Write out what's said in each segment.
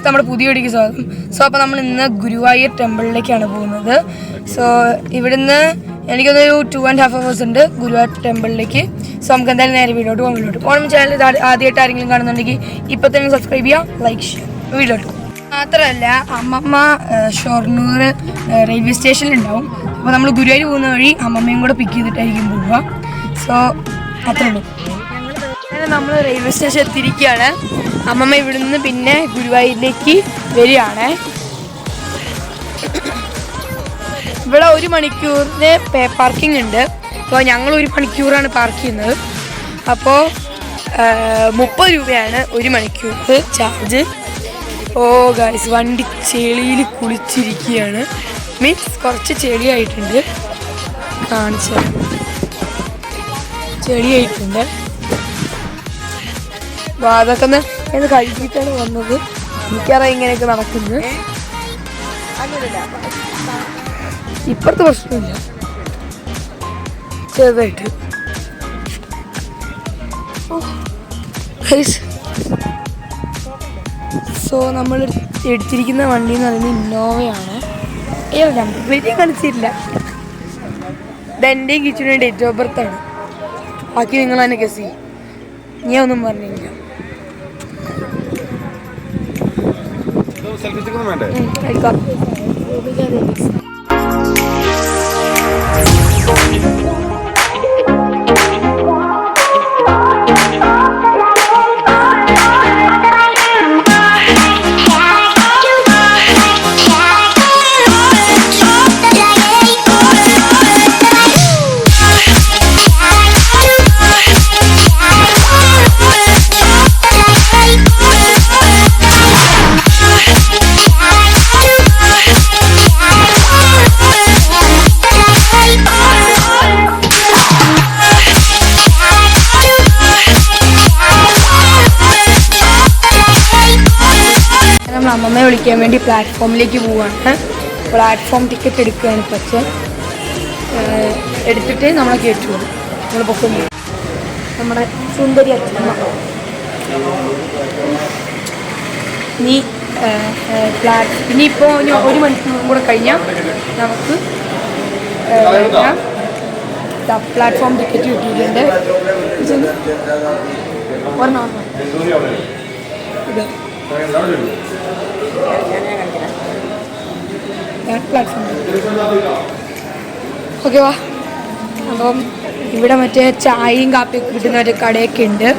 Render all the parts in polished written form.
നമ്മുടെ പുതിയ വീഡിയോക്ക് സ്വാഗതം. അപ്പോൾ നമ്മൾ ഇന്ന് ഗുരുവായൂർ ടെമ്പിളിലേക്കാണ് പോകുന്നത്. സോ ഇവിടുന്ന് എനിക്കൊരു 2.5 hours ഉണ്ട് ഗുരുവായൂർ ടെമ്പിളിലേക്ക്. സോ നമുക്ക് എന്തായാലും നേരെ വീഡിയോട്ട് പോകണം. ചാനൽ ആദ്യമായിട്ട് ആരെങ്കിലും കാണുന്നുണ്ടെങ്കിൽ ഇപ്പം തന്നെ സബ്സ്ക്രൈബ് ചെയ്യുക, ലൈക്ക് ചെയ്യുക. വീഡിയോട്ട് മാത്രമല്ല അമ്മമ്മ ഷൊർണൂർ റെയിൽവേ സ്റ്റേഷനിലുണ്ടാവും. അപ്പോൾ നമ്മൾ ഗുരുവായൂർ പോകുന്ന വഴി അമ്മമ്മയും കൂടെ പിക്ക് ചെയ്തിട്ടായിരിക്കും പോവുക. സോ അത്രേ ഉള്ളൂ. നമ്മൾ റെയിൽവേ സ്റ്റേഷൻ എത്തിയിരിക്കുകയാണ്. അമ്മമ്മ ഇവിടെ നിന്ന് പിന്നെ ഗുരുവായൂരിലേക്ക് വരികയാണ്. ഇവിടെ 1 മണിക്കൂറിന് പാർക്കിംഗ് ഉണ്ട്. അപ്പോൾ ഞങ്ങൾ 1 മണിക്കൂറാണ് പാർക്ക് ചെയ്യുന്നത്. അപ്പോൾ 30 രൂപയാണ് 1 മണിക്കൂർ ചാർജ്. ഓ ഗൈസ്, വണ്ടി ചെളിയിൽ കുളിച്ചിരിക്കുകയാണ്. മീൻസ് കുറച്ച് ചെളിയായിട്ടുണ്ട്, കാണിച്ചാൽ ചെളിയായിട്ടുണ്ട്. അപ്പോൾ അതൊക്കെ ഒന്ന് കഴുകിയിട്ടാണ് വന്നത്. എനിക്കറിയാം ഇങ്ങനെയൊക്കെ നടക്കുന്നത്. ഇപ്പുറത്തെ പ്രശ്നമില്ല, ചെറുതായിട്ട്. സോ നമ്മൾ എടുത്തിരിക്കുന്ന വണ്ടി എന്ന് പറയുന്നത് ഇന്നോവയാണ്. വലിയ കളിച്ചിട്ടില്ല. ഇതെൻ്റെയും കിച്ചണിൻ്റെ ഡേറ്റ് ഓഫ് ബർത്ത് ആണ്. ബാക്കി നിങ്ങൾ തന്നെ ഗസ് ചെയ്യും. ഞാൻ ഒന്നും പറഞ്ഞില്ല. അമ്മമ്മയെ വിളിക്കാൻ വേണ്ടി പ്ലാറ്റ്ഫോമിലേക്ക് പോവുകയാണ്. പ്ലാറ്റ്ഫോം ടിക്കറ്റ് എടുക്കുകയാണ്. പക്ഷേ എടുത്തിട്ട് നമ്മളെ കയറ്റി പോകും. നമ്മൾ പൊക്കം നമ്മുടെ സുന്ദരി അച്ഛമ്മ നീ ഇനിയിപ്പോൾ 1 മണിക്കൂറും കൂടെ കഴിഞ്ഞാൽ നമുക്ക് പ്ലാറ്റ്ഫോം ടിക്കറ്റ് കിട്ടിയിട്ടുണ്ട്. ഒരെണ്ണം ഇത് ഓക്കെ വാ. അപ്പം ഇവിടെ മറ്റേ ചായയും കാപ്പിയൊക്കെ കിട്ടുന്ന ഒരു കടയൊക്കെ ഉണ്ട്.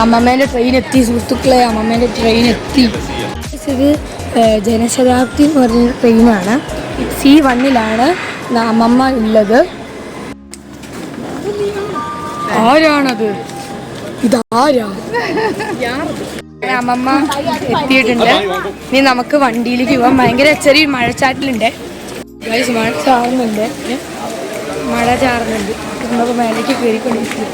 അമ്മമ്മേൻ്റെ ട്രെയിൻ എത്തി സുഹൃത്തുക്കളെ. അമ്മമ്മേൻ്റെ ട്രെയിൻ എത്തി. ഇത് ജനശതാബ്ദി എന്ന് പറഞ്ഞ ട്രെയിനാണ്. C1 അമ്മമ്മ ഉള്ളത്. ആരാണത്? ഇതാരാ? അമ്മമ്മ എത്തിയിട്ടുണ്ട്. ഇനി നമുക്ക് വണ്ടിയിലേക്ക് പോകാം. ഭയങ്കര ചെറിയ മഴച്ചാറ്റിലുണ്ട്. മഴ ചാറുന്നുണ്ട്. നമുക്ക് മേലേക്ക് കയറിക്കൊണ്ടിരിക്കും.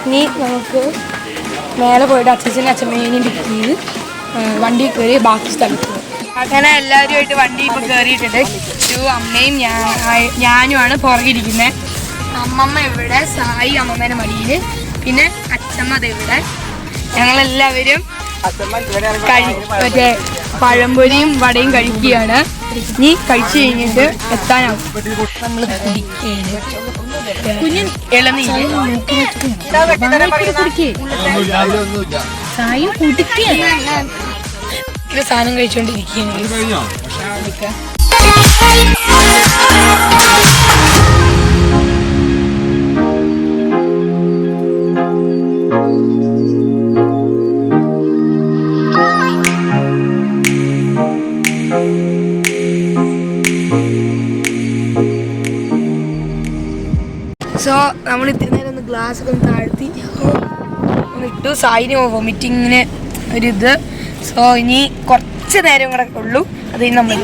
ഇനി നമുക്ക് മേലെ പോയിട്ട് അച്ഛനും അച്ഛമ്മേനെയും പിക്ക് ചെയ്ത് വണ്ടി കയറി ബാക്കി സ്ഥലത്ത് പോകും. അങ്ങനെ എല്ലാവരുമായിട്ട് വണ്ടി ഇപ്പോൾ കയറിയിട്ടുണ്ട്. അമ്മയും ഞാനുമാണ് പുറകിരിക്കുന്നത്. അമ്മമ്മ ഇവിടെ, സായി അമ്മമ്മേൻ്റെ മടിയിൽ, പിന്നെ അച്ഛമ്മ ഇവിടെ. ഞങ്ങളെല്ലാവരും മറ്റേ പഴംപൊരിയും വടയും കഴിക്കുകയാണ്. ഇനി കഴിച്ചു കഴിഞ്ഞിട്ട് എത്താനാവും. നമ്മൾ ഇളനീര് സാധനം കഴിച്ചോണ്ടിരിക്കുകയാണ്. സോ നമ്മൾ ഇത്തിരി നേരം ഒന്ന് ഗ്ലാസ് ഒക്കെ ഒന്ന് താഴ്ത്തി ഇട്ടു. സായിന് വൊമിറ്റിങ്ങിന് ഒരിത്. സോ ഇനി കുറച്ച് നേരം കൂടെ ഉള്ളൂ, അത് നമ്മൾ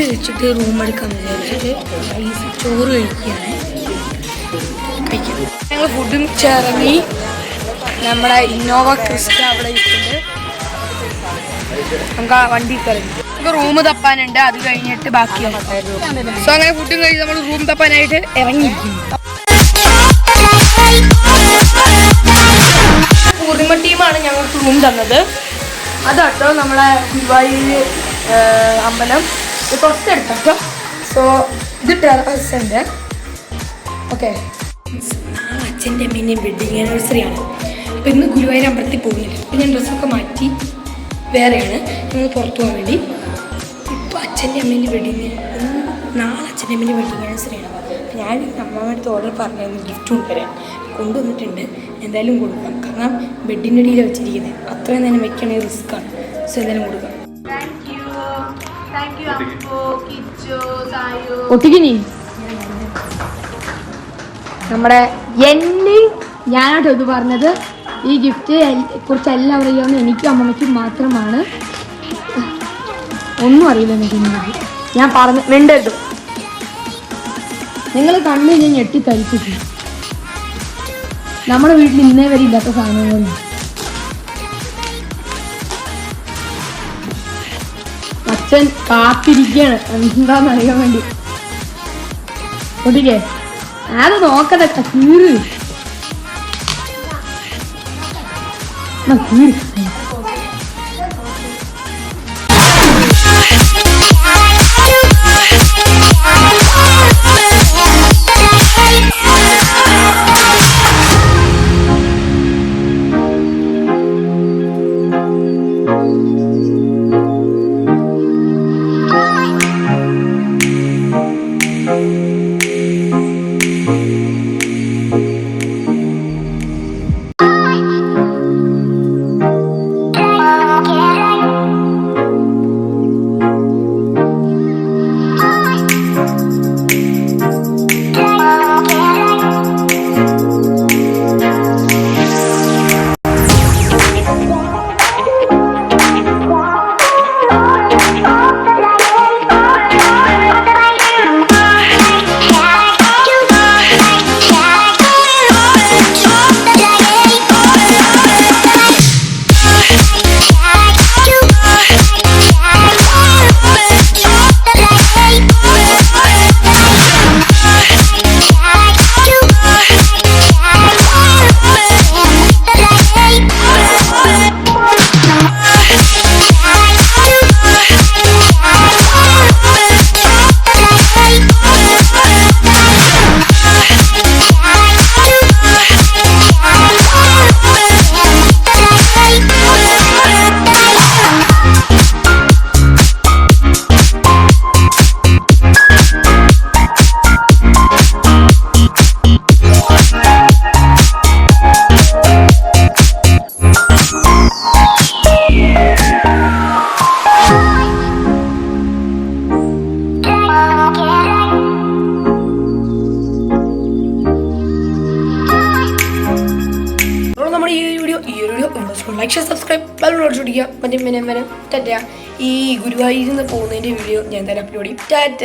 വെച്ചിട്ട് റൂം എടുക്കാൻ വിചാരിച്ചിട്ട് ചോറ് കഴിക്കുകയാണ്. ഞങ്ങൾ ഫുഡും ചിറങ്ങി. നമ്മുടെ ഇന്നോവ ക്രിസ്റ്റ അവിടെ ഇട്ടുണ്ട്. നമുക്ക് ആ വണ്ടി കയറി നമുക്ക് റൂം തപ്പാനുണ്ട്, അത് കഴിഞ്ഞിട്ട് ബാക്കിയാണ്. സോ അങ്ങനെ ഫുഡും കഴിഞ്ഞ് നമ്മൾ റൂം തപ്പാനായിട്ട് ഇറങ്ങിയിരിക്കുന്നു. പൂർണിമ ടീമാണ് ഞങ്ങൾക്ക് റൂം തന്നത്. അതാട്ടോ നമ്മളെ ഗുരുവായൂർ അമ്പലം തൊട്ടടുത്തോ. സോ ഇത് ടെറസ് ഉണ്ട്. ഓക്കെ, നാളെ അച്ഛൻ്റെ അമ്മേൻ്റെയും വെഡിങ് ആനിവേഴ്സറി ആണ്. അപ്പോൾ ഇന്ന് ഗുരുവായൂർ അമ്പലത്തിൽ പോകുന്നില്ല. അപ്പോൾ ഞാൻ ഡ്രസ്സൊക്കെ മാറ്റി വേറെയാണ് ഞങ്ങൾ പുറത്തു പോകാൻ വേണ്ടി. ഇപ്പോൾ അച്ഛൻ്റെ അമ്മേൻ്റെ വെഡിങ്, നാളെ അച്ഛൻ്റെ അമ്മേൻ്റെ വെഡിങ് ആനിവേഴ്സറി ആണ്. അപ്പോൾ ഞാൻ അമ്മയുടെ അടുത്ത് ഓർഡർ പറഞ്ഞായിരുന്നു ഗിഫ്റ്റ് കൊണ്ടുവരാൻ. കൊണ്ടുവന്നിട്ടുണ്ട്, എന്തായാലും കൊടുക്കാം. കാരണം ബെഡിൻ്റെ അടിയിൽ വെച്ചിരിക്കുന്നത് അത്രയും നേരം വെക്കണമെങ്കിൽ റിസ്ക്കാണ്. സോ എന്തായാലും കൊടുക്കാം. ഒട്ടിക്കിനി നമ്മുടെ ഞാനാട്ടോ ഇത് പറഞ്ഞത്. ഈ ഗിഫ്റ്റ് കുറിച്ച് എല്ലാം അറിയാവുന്ന എനിക്കും അമ്മമ്മയ്ക്കും മാത്രമാണ്. ഒന്നും അറിയില്ല എനിക്ക്. ഞാൻ പറഞ്ഞു വേണ്ടത് നിങ്ങൾ കണ്ണ് ഞാൻ ഞെട്ടിത്തരിച്ചിട്ട്. നമ്മുടെ വീട്ടിൽ ഇന്നേ വരെ ഇല്ലാത്ത സാധനങ്ങളും. അച്ഛൻ കാത്തിരിക്കുകയാണ് എന്താന്ന് അറിയാൻ വേണ്ടി. ഒട്ടിക്കേ അത് നോക്കട്ടെ. കീറ് കീറ് like share subscribe bell notification മറ്റേ വരെ ടാറ്റ. ഈ ഗുരുവായൂരിൽ നിന്ന് പോകുന്നതിൻ്റെ വീഡിയോ ഞാൻ എന്തായാലും അപ്ലോഡ് ചെയ്യും. ടാറ്റ.